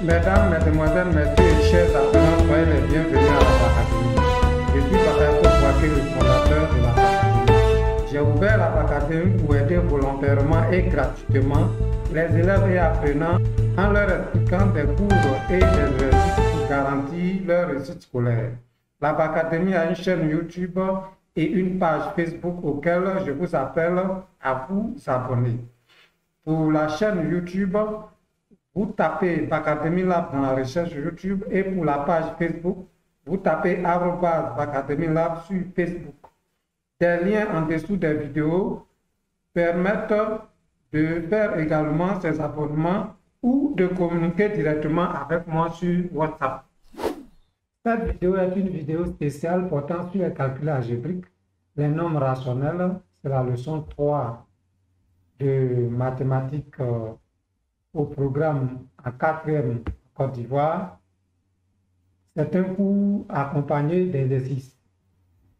Mesdames, Mesdemoiselles, Messieurs et chers apprenants, soyez les bienvenus à la Académie. Je suis Papa Kouaké, le fondateur de la Académie. J'ai ouvert la Académie pour aider volontairement et gratuitement les élèves et apprenants en leur expliquant des cours et des exercices pour garantir leur réussite scolaire. La Académie a une chaîne YouTube et une page Facebook auquel je vous appelle à vous abonner. Pour la chaîne YouTube, vous tapez Bacademy Lab dans la recherche YouTube et pour la page Facebook, vous tapez @Bacademy Lab sur Facebook. Des liens en dessous des vidéos permettent de faire également ces abonnements ou de communiquer directement avec moi sur WhatsApp. Cette vidéo est une vidéo spéciale portant sur les calculs algébriques, les nombres rationnels. C'est la leçon 3 de mathématiques au programme en 4e Côte d'Ivoire. C'est un cours accompagné d'exercices.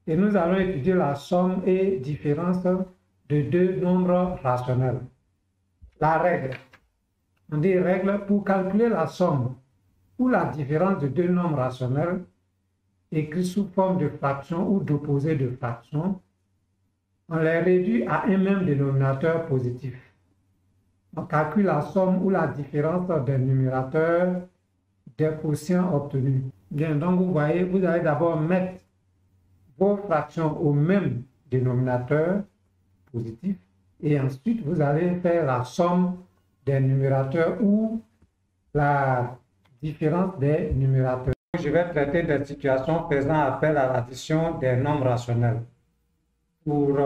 Et nous allons étudier la somme et différence de deux nombres rationnels. La règle. On dit règle pour calculer la somme ou la différence de deux nombres rationnels écrits sous forme de fraction ou d'opposé de fraction. On les réduit à un même dénominateur positif. On calcule la somme ou la différence des numérateurs des quotients obtenus. Bien, donc vous voyez, vous allez d'abord mettre vos fractions au même dénominateur positif et ensuite vous allez faire la somme des numérateurs ou la différence des numérateurs. Je vais traiter des situations faisant appel à l'addition des nombres rationnels. Pour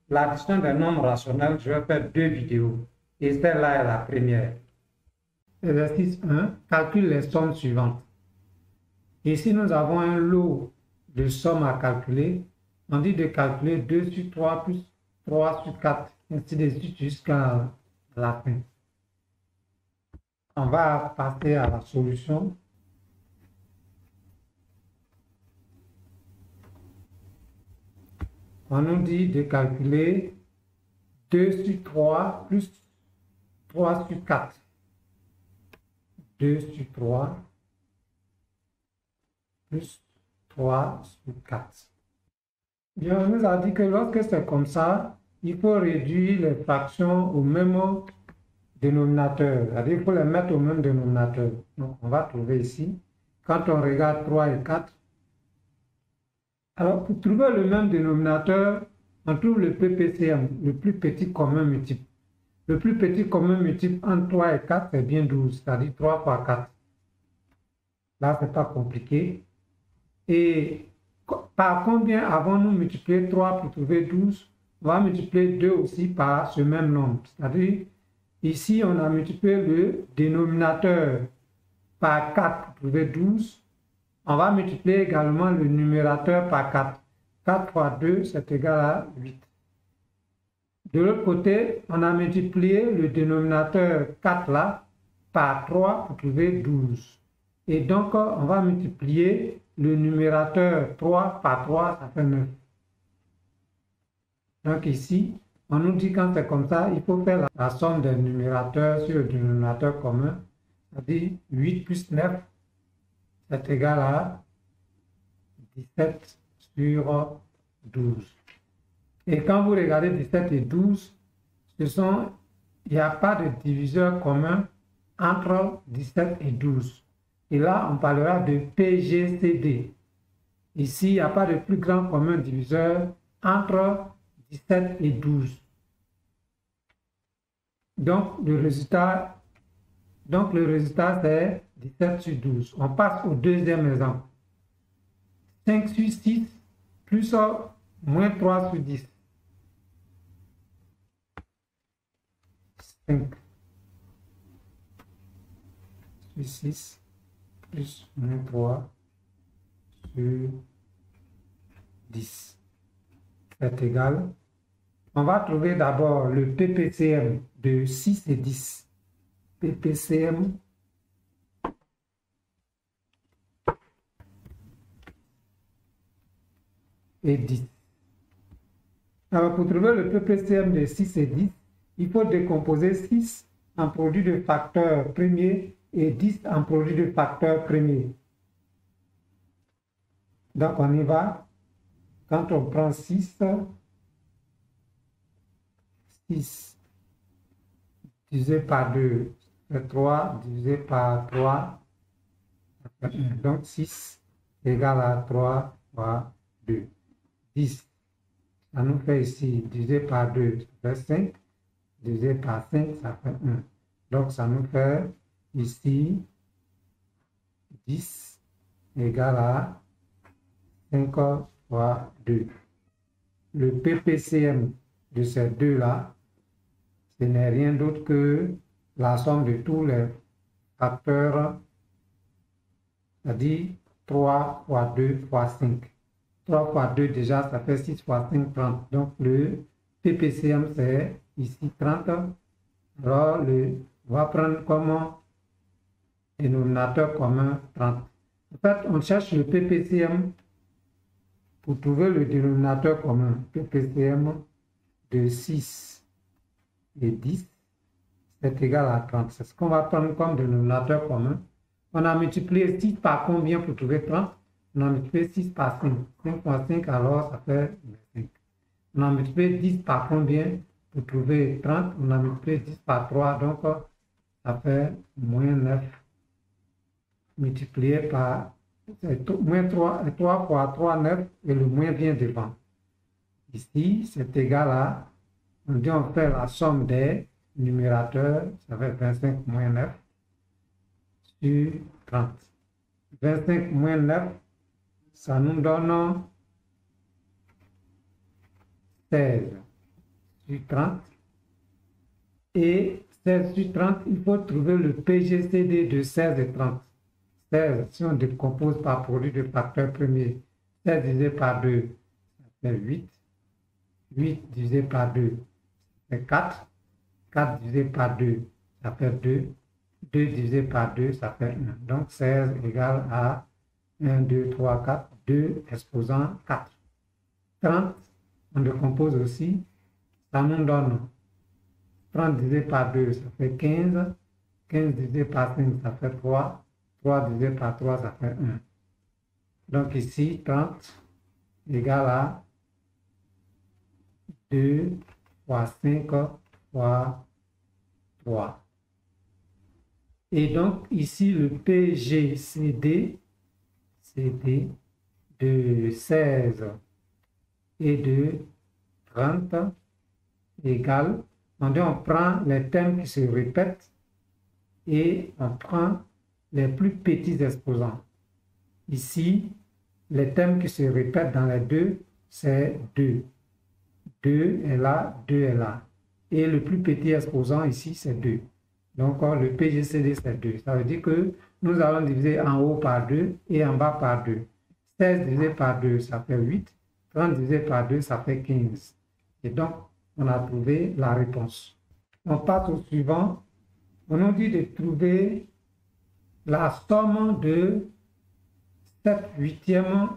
l'addition des nombres rationnels, je vais faire deux vidéos. Et celle-là est la première. Exercice 1. Calcule les sommes suivantes. Ici, nous avons un lot de sommes à calculer. On dit de calculer 2 sur 3 plus 3 sur 4, ainsi de suite jusqu'à la fin. On va passer à la solution. On nous dit de calculer 2 sur 3 plus 3 sur 4. 2 sur 3 plus 3 sur 4. Bien, on nous a dit que lorsque c'est comme ça, il faut réduire les fractions au même dénominateur. C'est-à-dire qu'il faut les mettre au même dénominateur. Donc, on va trouver ici. Quand on regarde 3 et 4, alors pour trouver le même dénominateur, on trouve le PPCM, le plus petit commun multiple. Le plus petit commun multiple entre 3 et 4, c'est bien 12, c'est-à-dire 3 fois 4. Là, ce n'est pas compliqué. Et par combien avons-nous multiplié 3 pour trouver 12? On va multiplier 2 aussi par ce même nombre. C'est-à-dire, ici, on a multiplié le dénominateur par 4 pour trouver 12. On va multiplier également le numérateur par 4. 4 fois 2, c'est égal à 8. De l'autre côté, on a multiplié le dénominateur 4 là par 3 pour trouver 12. Et donc, on va multiplier le numérateur 3 par 3, ça fait 9. Donc ici, on nous dit quand c'est comme ça, il faut faire la somme des numérateurs sur le dénominateur commun. C'est-à-dire 8 plus 9, c'est égal à 17 sur 12. Et quand vous regardez 17 et 12, il n'y a pas de diviseur commun entre 17 et 12. Et là, on parlera de PGCD. Ici, il n'y a pas de plus grand commun diviseur entre 17 et 12. Donc, le résultat, c'est 17 sur 12. On passe au deuxième exemple. 5 sur 6 plus moins 3 sur 10. 5 sur 6 plus moins 3 sur 10. C'est égal. On va trouver d'abord le PPCM de 6 et 10. PPCM et 10. Alors, pour trouver le PPCM de 6 et 10, il faut décomposer 6 en produit de facteurs premiers et 10 en produit de facteur premier. Donc, on y va. Quand on prend 6 divisé par 2, c'est 3 divisé par 3, ça fait 1. Donc, 6 égale à 3 fois 2. 10, ça nous fait ici, divisé par 2, ça fait 5. Divisé par 5, ça fait 1. Donc, ça nous fait ici 10 égale à 5 fois 2. Le PPCM de ces deux-là, ce n'est rien d'autre que la somme de tous les facteurs, c'est-à-dire 3 fois 2 fois 5. 3 fois 2 déjà, ça fait 6 fois 5, 30. Donc, le PPCM, c'est ici 30. Alors, on va prendre comme dénominateur commun 30. En fait, on cherche le PPCM pour trouver le dénominateur commun. PPCM de 6 et 10, c'est égal à 30. C'est ce qu'on va prendre comme dénominateur commun. On a multiplié 6 par combien pour trouver 30? On a multiplié 6 par 5. 5 fois 5, alors ça fait 25. On a multiplié 10 par combien pour trouver 30? On a multiplié 10 par 3, donc ça fait moins 9 multiplié par moins 3 fois 3, 9, et le moins vient devant. Ici, c'est égal à, on dit on fait la somme des numérateurs, ça fait 25 moins 9 sur 30. 25 moins 9, ça nous donne 16 sur 30. Et 16 sur 30, il faut trouver le PGCD de 16 et 30. 16, si on décompose par produit de facteur premier, 16 divisé par 2, ça fait 8. 8 divisé par 2, ça fait 4. 4 divisé par 2, ça fait 2. 2 divisé par 2, ça fait 1. Donc 16 égale à 1, 2, 3, 4, 2 exposant 4. 30, on décompose aussi, ça nous donne 30 divisé par 2, ça fait 15. 15 divisé par 5, ça fait 3. 3 divisé par 3, ça fait 1. Donc ici, 30 égale à 2 fois 5 fois 3. Et donc ici, le PGCD, CD de 16 et de 30 égale, on prend les termes qui se répètent et on prend les plus petits exposants. Ici, les termes qui se répètent dans les deux, c'est 2. 2 est là, 2 est là. Et le plus petit exposant ici, c'est 2. Donc, le PGCD, c'est 2. Ça veut dire que nous allons diviser en haut par 2 et en bas par 2. 16 divisé par 2, ça fait 8. 30 divisé par 2, ça fait 15. Et donc, on a trouvé la réponse. On passe au suivant. On nous dit de trouver la somme de 7 huitièmes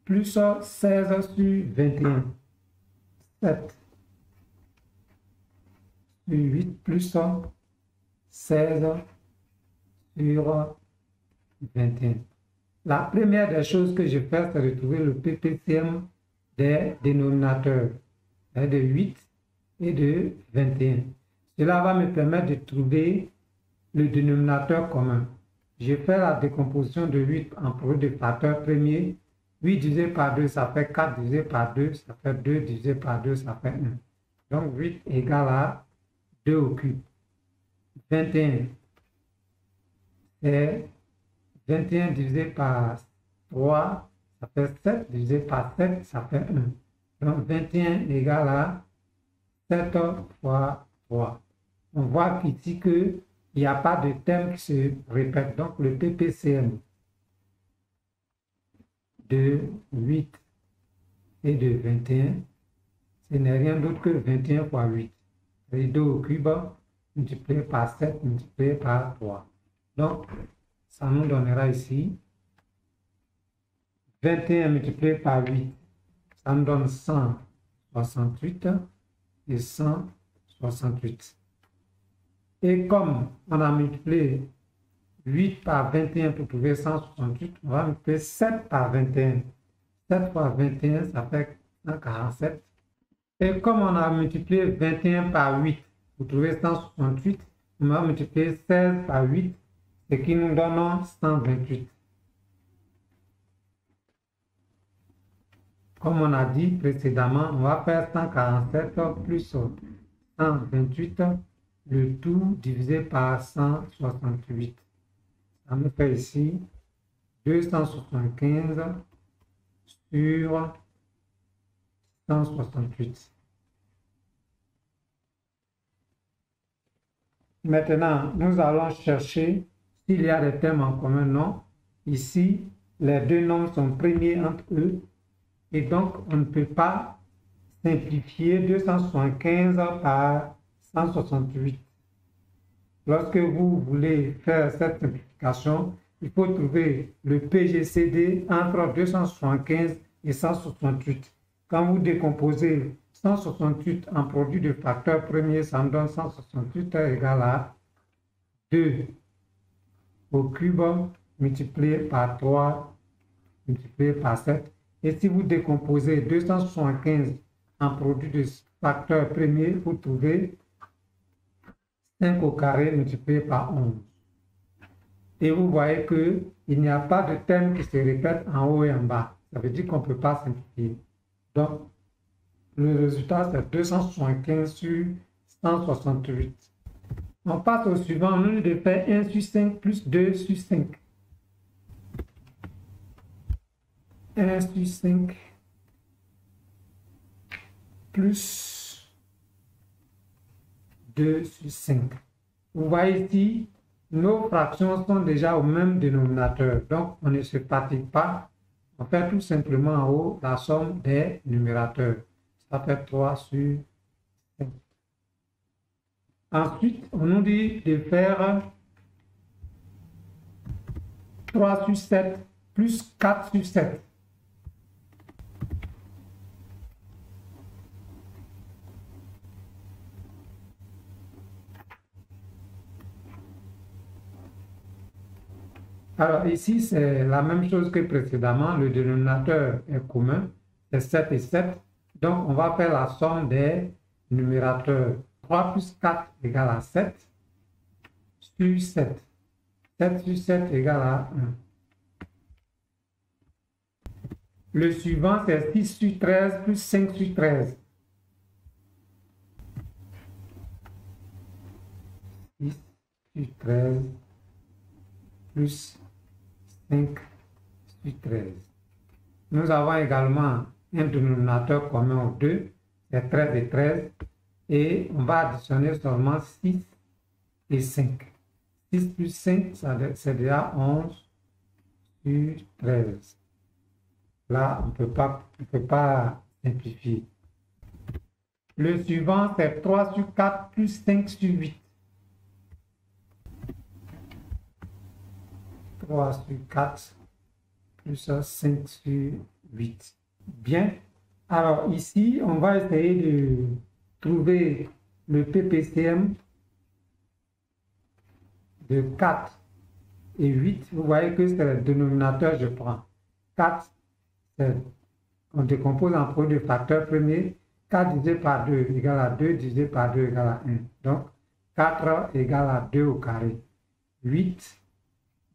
plus 16 sur 21. 7 sur 8 plus 16 sur 21. La première des choses que je fais, c'est de trouver le PPCM des dénominateurs, de 8 et de 21. Cela va me permettre de trouver le dénominateur commun. Je fais la décomposition de 8 en produit de facteur premier. 8 divisé par 2, ça fait 4 divisé par 2, ça fait 2 divisé par 2, ça fait 1. Donc 8 égale à 2 au cube. 21, c'est 21 divisé par 3, ça fait 7 divisé par 7, ça fait 1. Donc 21 égale à 7 fois 3. On voit ici que il n'y a pas de terme qui se répète. Donc, le PPCM de 8 et de 21, ce n'est rien d'autre que 21 fois 8. C'est 2 au cube multiplié par 7 multiplié par 3. Donc, ça nous donnera ici 21 multiplié par 8. Ça nous donne 168 et 168. Et comme on a multiplié 8 par 21 pour trouver 168. On va multiplier 7 par 21. 7 fois 21, ça fait 147. Et comme on a multiplié 21 par 8 pour trouver 168, on va multiplier 16 par 8, ce qui nous donne 128. Comme on a dit précédemment, on va faire 147 plus 128, le tout divisé par 168. Ça nous fait ici 275 sur 168. Maintenant, nous allons chercher s'il y a des termes en commun. Non. Ici, les deux nombres sont premiers entre eux. Et donc, on ne peut pas simplifier 275 par 168. Lorsque vous voulez faire cette simplification, il faut trouver le PGCD entre 275 et 168. Quand vous décomposez 168 en produit de facteurs premiers, ça me donne 168 égale à 2 au cube multiplié par 3 multiplié par 7. Et si vous décomposez 275 en produit de facteurs premiers, vous trouvez 5 au carré multiplié par 11. Et vous voyez qu'il n'y a pas de terme qui se répète en haut et en bas. Ça veut dire qu'on ne peut pas simplifier. Donc, le résultat, c'est 275 sur 168. On passe au suivant. On nous de faire 1 sur 5 plus 2 sur 5. 1 sur 5 plus 2 sur 5. Vous voyez ici, nos fractions sont déjà au même dénominateur. Donc, on ne se fatigue pas. On fait tout simplement en haut la somme des numérateurs. Ça fait 3 sur 5. Ensuite, on nous dit de faire 3 sur 7 plus 4 sur 7. Alors ici, c'est la même chose que précédemment. Le dénominateur est commun, c'est 7 et 7. Donc, on va faire la somme des numérateurs. 3 plus 4 égale à 7 sur 7. 7 sur 7 égale à 1. Le suivant, c'est 6 sur 13 plus 5 sur 13. 6 sur 13 plus 5 sur 13. Nous avons également un dénominateur commun aux deux, c'est 13 et 13. Et on va additionner seulement 6 et 5. 6 plus 5, c'est déjà 11 sur 13. Là, on ne peut pas simplifier. Le suivant, c'est 3 sur 4 plus 5 sur 8. 3 sur 4 plus 5 sur 8. Bien. Alors ici, on va essayer de trouver le PPCM de 4 et 8. Vous voyez que c'est le dénominateur, je prends. 4, on décompose en produit de facteurs premiers. 4 divisé par 2 égale à 2, divisé par 2 égale à 1. Donc, 4 égale à 2 au carré. 8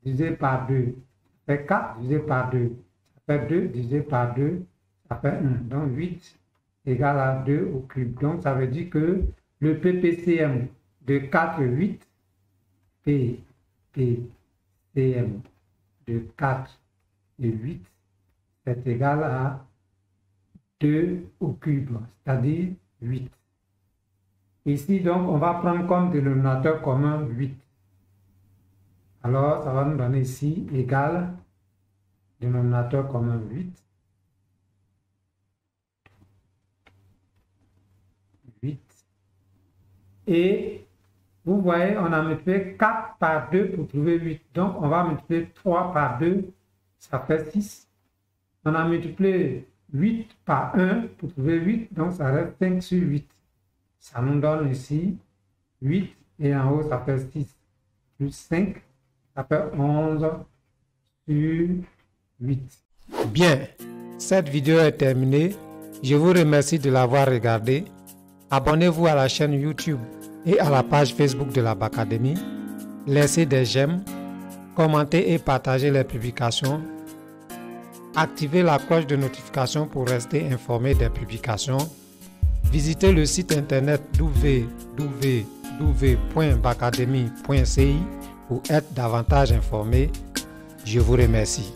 divisé par 2, ça fait 4 divisé par 2. Ça fait 2 divisé par 2, ça fait 1. Donc, 8 égale à 2 au cube. Donc, ça veut dire que le PPCM de 4 et 8, PPCM de 4 et 8, c'est égal à 2 au cube, c'est-à-dire 8. Ici, donc, on va prendre comme dénominateur commun 8. Alors, ça va nous donner ici égal, dénominateur commun 8. 8. Et vous voyez, on a multiplié 4 par 2 pour trouver 8. Donc, on va multiplier 3 par 2, ça fait 6. On a multiplié 8 par 1 pour trouver 8, donc ça reste 5 sur 8. Ça nous donne ici 8 et en haut, ça fait 6 plus 5. Ça fait 11 sur 8. Bien, cette vidéo est terminée. Je vous remercie de l'avoir regardée. Abonnez-vous à la chaîne YouTube et à la page Facebook de la Bacadémie. Laissez des j'aime, commentez et partagez les publications. Activez la cloche de notification pour rester informé des publications. Visitez le site internet www.bacademy.ci pour être davantage informé. Je vous remercie.